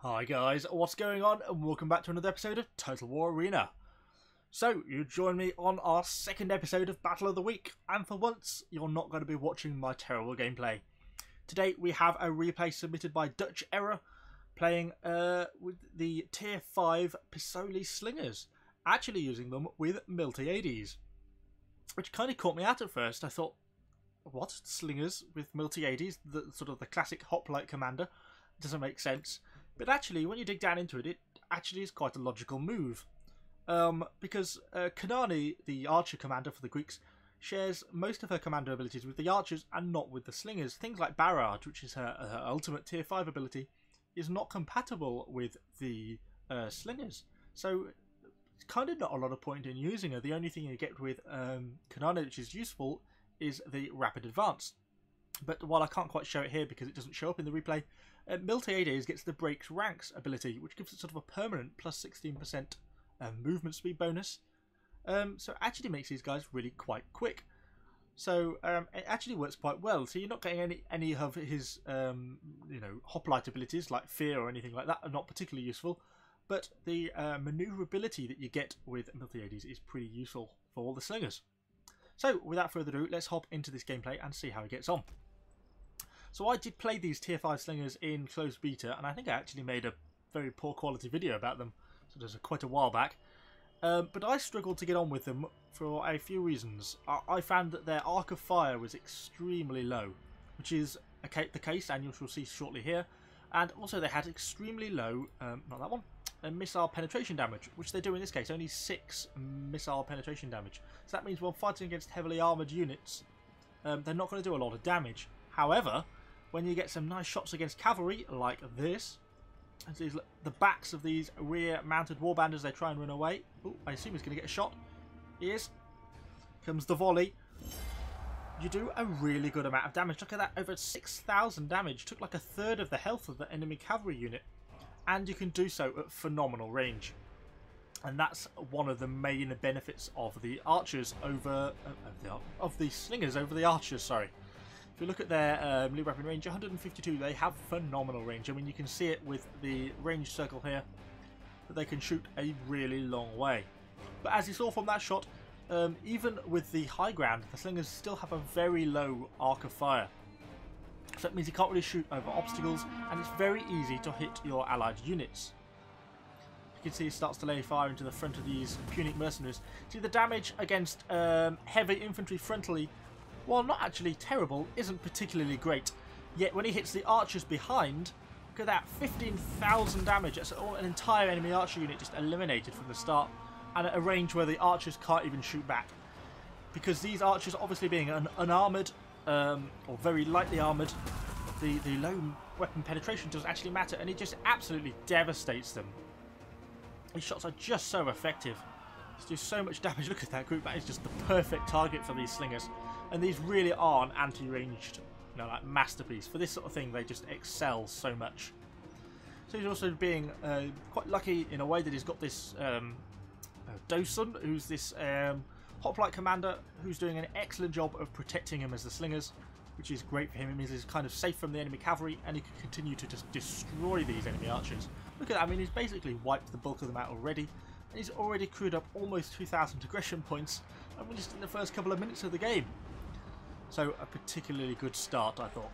Hi guys, what's going on, and welcome back to another episode of Total War Arena. So, you join me on our second episode of Battle of the Week, and for once, you're not going to be watching my terrible gameplay. Today we have a replay submitted by Dutcherror, playing with the Tier 5 Pisoli Slingers, actually using them with Miltiades. Which kind of caught me out at first. I thought, what? Slingers with Miltiades? The sort of the classic hoplite commander? Doesn't make sense. But actually, when you dig down into it, it actually is quite a logical move. Because Kanani, the archer commander for the Greeks, shares most of her commander abilities with the archers and not with the slingers. Things like Barrage, which is her ultimate tier 5 ability, is not compatible with the slingers. So, it's kind of not a lot of point in using her. The only thing you get with Kanani, which is useful, is the rapid advance. But while I can't quite show it here because it doesn't show up in the replay, Miltiades gets the Breaks Ranks ability, which gives it sort of a permanent plus 16% movement speed bonus. So it actually makes these guys really quite quick. So it actually works quite well. So you're not getting any of his hoplite abilities like Fear or anything like that are not particularly useful. But the maneuverability that you get with Miltiades is pretty useful for all the slingers. So without further ado, let's hop into this gameplay and see how it gets on. So I did play these tier 5 slingers in closed beta, and I think I actually made a very poor quality video about them, so there's quite a while back. But I struggled to get on with them for a few reasons. I found that their arc of fire was extremely low, which is the case, and you shall see shortly here. And also they had extremely low, not that one, missile penetration damage, which they do in this case, only 6 missile penetration damage. So that means when fighting against heavily armoured units, they're not going to do a lot of damage. However, when you get some nice shots against cavalry, like this, the backs of these rear-mounted warband as they try and run away. Ooh, I assume he's going to get a shot. He is. Comes the volley. You do a really good amount of damage. Look at that, over 6,000 damage. Took like a third of the health of the enemy cavalry unit. And you can do so at phenomenal range. And that's one of the main benefits of the archers over... of the slingers over the archers, sorry. If you look at their melee weapon range, 152, they have phenomenal range. I mean, you can see it with the range circle here, that they can shoot a really long way. But as you saw from that shot, even with the high ground, the slingers still have a very low arc of fire. So that means you can't really shoot over obstacles, and it's very easy to hit your allied units. You can see he starts to lay fire into the front of these Punic mercenaries. See, the damage against heavy infantry frontally, while not actually terrible, isn't particularly great. Yet when he hits the archers behind, look at that, 15,000 damage. That's an entire enemy archer unit just eliminated from the start, and at a range where the archers can't even shoot back. Because these archers, obviously being unarmoured, or very lightly armoured, the low weapon penetration doesn't actually matter, and it just absolutely devastates them. These shots are just so effective. Just do so much damage. Look at that group. That is just the perfect target for these slingers. And these really are an anti-ranged, like masterpiece. For this sort of thing, they just excel so much. So he's also being quite lucky in a way that he's got this Dosun, who's this hoplite commander, who's doing an excellent job of protecting him as the slingers, which is great for him. It means he's kind of safe from the enemy cavalry, and he can continue to just destroy these enemy archers. Look at that. I mean, he's basically wiped the bulk of them out already. And he's already crewed up almost 2,000 aggression points, and we're just in the first couple of minutes of the game. So a particularly good start, I thought.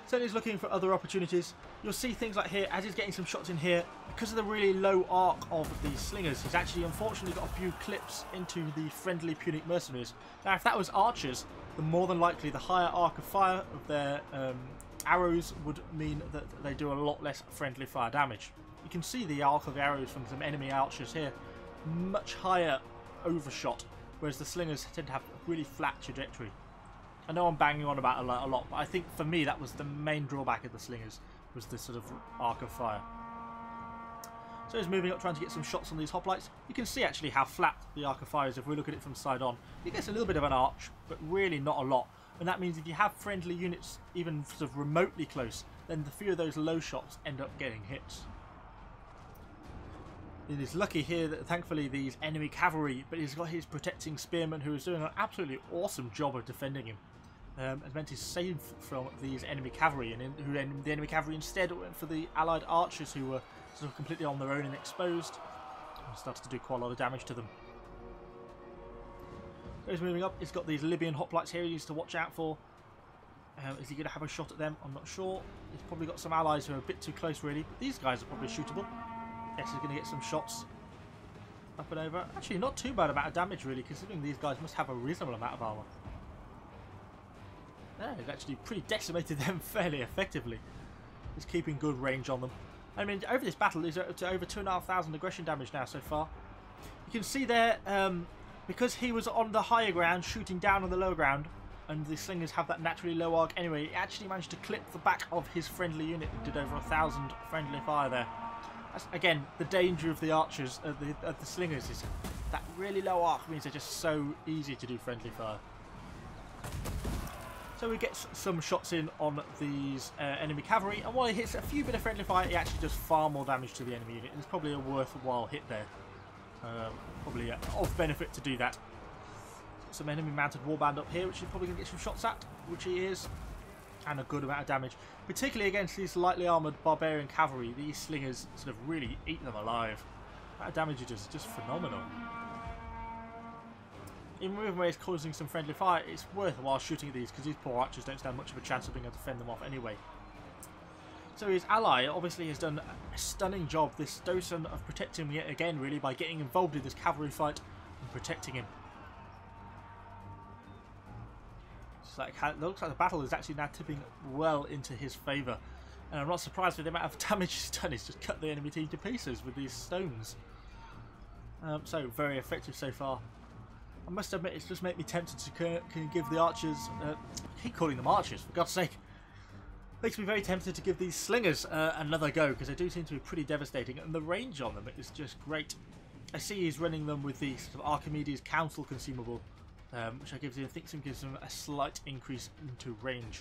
So he's looking for other opportunities. You'll see things like here, as he's getting some shots in here, because of the really low arc of these slingers, he's actually unfortunately got a few clips into the friendly Punic mercenaries. Now if that was archers, then more than likely the higher arc of fire of their arrows would mean that they do a lot less friendly fire damage. You can see the arc of the arrows from some enemy archers here, much higher overshot, whereas the slingers tend to have a really flat trajectory. I know I'm banging on about a lot, but I think for me that was the main drawback of the slingers, was this sort of arc of fire. So he's moving up, trying to get some shots on these hoplites. You can see actually how flat the arc of fire is if we look at it from side on. It gets a little bit of an arch, but really not a lot. And that means if you have friendly units even sort of remotely close, then the few of those low shots end up getting hits. It is lucky here that thankfully these enemy cavalry, but he's got his protecting spearmen who is doing an absolutely awesome job of defending him. as meant to save from these enemy cavalry, and the enemy cavalry instead went for the allied archers, who were sort of completely on their own and exposed, and started to do quite a lot of damage to them. So he's moving up. He's got these Libyan hoplites here he needs to watch out for. Is he going to have a shot at them? I'm not sure. He's probably got some allies who are a bit too close, really. But these guys are probably shootable. Yes, he's going to get some shots up and over. Actually, not too bad amount of damage, really, considering these guys must have a reasonable amount of armour. Yeah, he's actually pretty decimated them fairly effectively. He's keeping good range on them. I mean, over this battle, he's up to over 2,500 aggression damage now so far. You can see there, because he was on the higher ground, shooting down on the lower ground, and the Slingers have that naturally low arc anyway, he actually managed to clip the back of his friendly unit and did over 1,000 friendly fire there. That's, again, the danger of the archers, of the Slingers, is that really low arc means they're just so easy to do friendly fire. So we get some shots in on these enemy cavalry, and while he hits a few bit of friendly fire, he actually does far more damage to the enemy unit, and it's probably a worthwhile hit there. Probably of benefit to do that. Some enemy mounted warband up here, which he's probably going to get some shots at, which he is, and a good amount of damage, particularly against these lightly armoured barbarian cavalry. These Slingers sort of really eat them alive. That damage is just phenomenal. Even where he's causing some friendly fire, it's worthwhile shooting at these, because these poor archers don't stand much of a chance of being able to fend them off anyway. So his ally obviously has done a stunning job this Dosen of protecting him yet again, really, by getting involved in this cavalry fight and protecting him. It looks like the battle is actually now tipping well into his favour, and I'm not surprised with the amount of damage he's done. He's just cut the enemy team to pieces with these stones. So very effective so far. I must admit, it's just made me tempted to give the archers, I keep calling them archers for God's sake, makes me very tempted to give these Slingers another go, because they do seem to be pretty devastating, and the range on them is just great. I see he's running them with the sort of Archimedes Council consumable, which I think gives them a slight increase into range.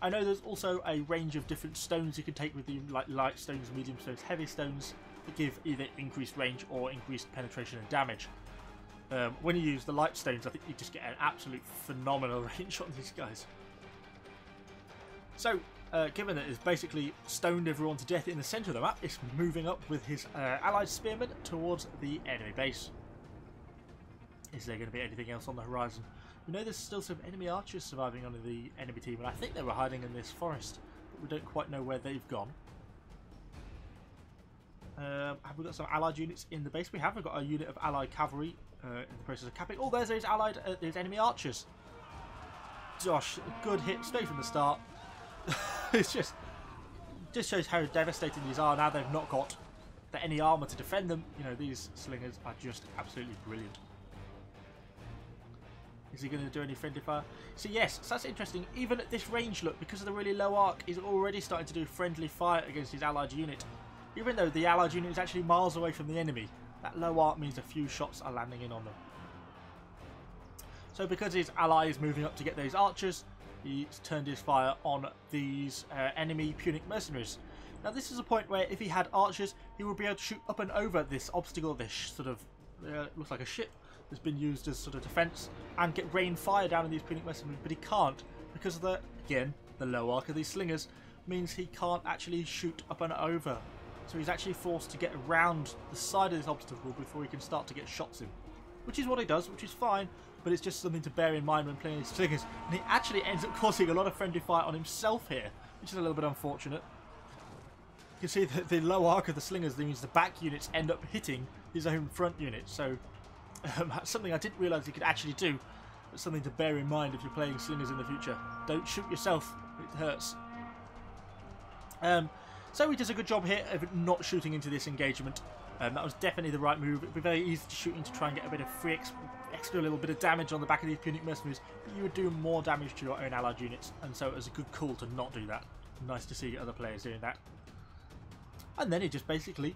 I know there's also a range of different stones you can take with you, like light stones, medium stones, heavy stones, that give either increased range or increased penetration and damage. When you use the light stones, I think you just get an absolute phenomenal range on these guys. So, given that it's basically stoned everyone to death in the centre of the map, it's moving up with his allied spearmen towards the enemy base. Is there going to be anything else on the horizon? We know there's still some enemy archers surviving on the enemy team, and I think they were hiding in this forest, but we don't quite know where they've gone. Have we got some allied units in the base? We have. We've got a unit of allied cavalry in the process of capping. Oh, there's those allied, those enemy archers. Gosh, a good hit straight from the start. It's just shows how devastating these are. Now they've not got any armour to defend them. You know, these Slingers are just absolutely brilliant. Is he going to do any friendly fire? So yes, so that's interesting. Even at this range, look, because of the really low arc, he's already starting to do friendly fire against his allied unit. Even though the allied unit is actually miles away from the enemy, that low arc means a few shots are landing in on them. So because his ally is moving up to get those archers, he's turned his fire on these enemy Punic mercenaries. Now this is a point where if he had archers, he would be able to shoot up and over this obstacle, this sort of, looks like a ship that's been used as sort of defence, and get rain fire down on these Punic mercenaries, but he can't, because of the, again, the low arc of these Slingers means he can't actually shoot up and over. So he's actually forced to get around the side of this obstacle before he can start to get shots in. Which is what he does, which is fine, but it's just something to bear in mind when playing these Slingers. And he actually ends up causing a lot of friendly fire on himself here, which is a little bit unfortunate. You can see that the low arc of the Slingers means the back units end up hitting his own front unit. So that's something I didn't realise he could actually do. But something to bear in mind if you're playing Slingers in the future. Don't shoot yourself, it hurts. So he does a good job here of not shooting into this engagement. That was definitely the right move. It would be very easy to shoot in to try and get a bit of free extra little bit of damage on the back of these Punic mercenaries, but you would do more damage to your own allied units, and so it was a good call to not do that. Nice to see other players doing that. And then he just basically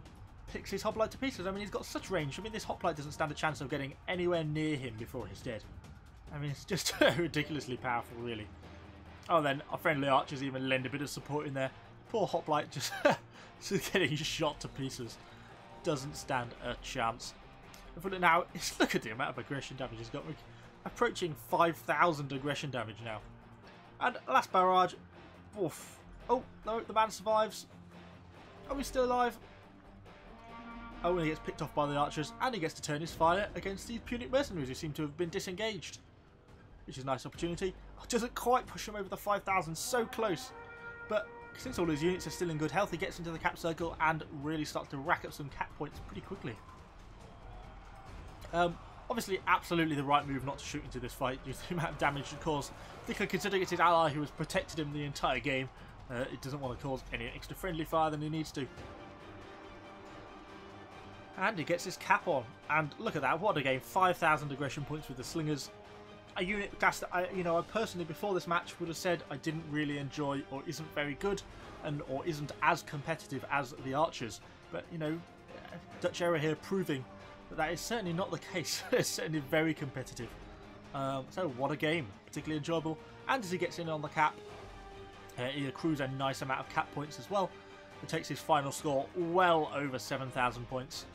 picks his hoplite to pieces. I mean, he's got such range. I mean, this hoplite doesn't stand a chance of getting anywhere near him before he's dead. I mean, it's just ridiculously powerful, really. Oh, then our friendly archers even lend a bit of support in there. Poor hoplite just getting shot to pieces. Doesn't stand a chance. But now, look at the amount of aggression damage he's got. We're approaching 5,000 aggression damage now. And last barrage. Oof. Oh, no, the man survives. Are we still alive? Oh, and he gets picked off by the archers, and he gets to turn his fire against these Punic mercenaries who seem to have been disengaged. Which is a nice opportunity. Doesn't quite push him over the 5,000, so close. But since all his units are still in good health, he gets into the cap circle and really starts to rack up some cap points pretty quickly. Obviously, absolutely the right move not to shoot into this fight due to the amount of damage it caused. Particularly considering it's his ally who has protected him the entire game. It doesn't want to cause any extra friendly fire than he needs to. And he gets his cap on. And look at that, what a game. 5,000 aggression points with the Slingers. A unit class that I personally before this match would have said I didn't really enjoy or isn't very good or isn't as competitive as the archers. But, Dutcherror here proving that is certainly not the case. It's certainly very competitive. So what a game. Particularly enjoyable. And as he gets in on the cap, he accrues a nice amount of cap points as well. It takes his final score well over 7,000 points.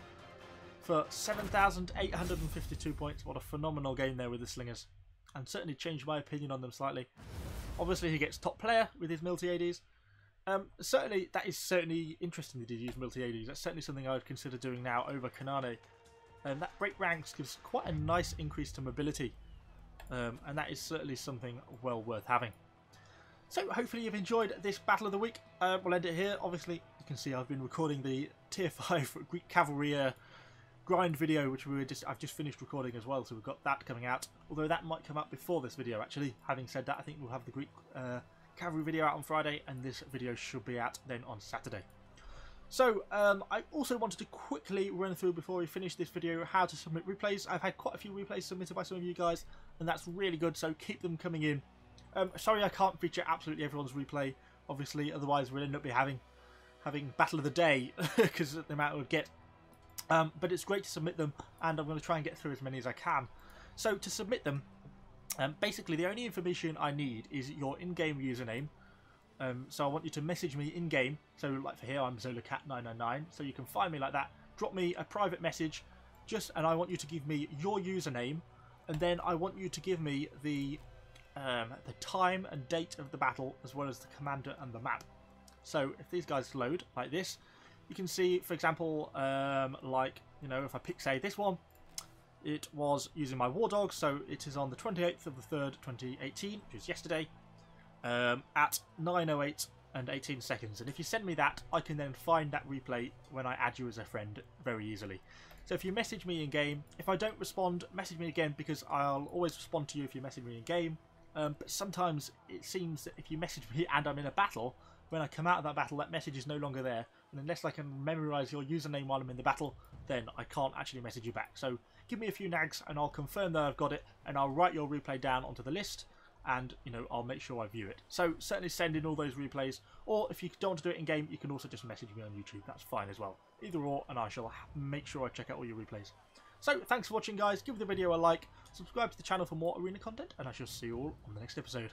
For 7,852 points. What a phenomenal game there with the Slingers. And certainly changed my opinion on them slightly. Obviously he gets top player with his Miltiades. Certainly that is certainly interesting that he used Miltiades. That's certainly something I would consider doing now over Kanane. And that break ranks gives quite a nice increase to mobility. And that is certainly something well worth having. So hopefully you've enjoyed this Battle of the Week. We'll end it here. Obviously you can see I've been recording the Tier 5 Greek Cavalry grind video, which I've just finished recording as well, so we've got that coming out. Although that might come up before this video actually. Having said that, I think we'll have the Greek Cavalry video out on Friday, and this video should be out then on Saturday. So I also wanted to quickly run through before we finish this video how to submit replays. I've had quite a few replays submitted by some of you guys, and that's really good, so keep them coming in. Sorry I can't feature absolutely everyone's replay, obviously, otherwise we'll end up having Battle of the Day because of the amount it would get. But it's great to submit them, and I'm going to try and get through as many as I can. So to submit them, basically the only information I need is your in-game username. So I want you to message me in-game. So like for here, I'm ZolaCat999. So you can find me like that. Drop me a private message, and I want you to give me your username, and then I want you to give me the time and date of the battle, as well as the commander and the map. So if these guys load like this, you can see, for example, if I pick, say, this one, it was using my War Dog, so it is on the 28th of the 3rd, 2018, which is yesterday, at 9:08 and 18 seconds. And if you send me that, I can then find that replay when I add you as a friend very easily. So if you message me in-game, if I don't respond, message me again, because I'll always respond to you if you message me in-game. But sometimes it seems that if you message me and I'm in a battle, when I come out of that battle, that message is no longer there. And unless I can memorize your username while I'm in the battle, then I can't actually message you back. So give me a few nags and I'll confirm that I've got it, and I'll write your replay down onto the list, and I'll make sure I view it. So certainly send in all those replays, or if you don't want to do it in game, you can also just message me on YouTube. That's fine as well. Either or, and I shall make sure I check out all your replays. So thanks for watching, guys. Give the video a like, subscribe to the channel for more arena content, and I shall see you all on the next episode.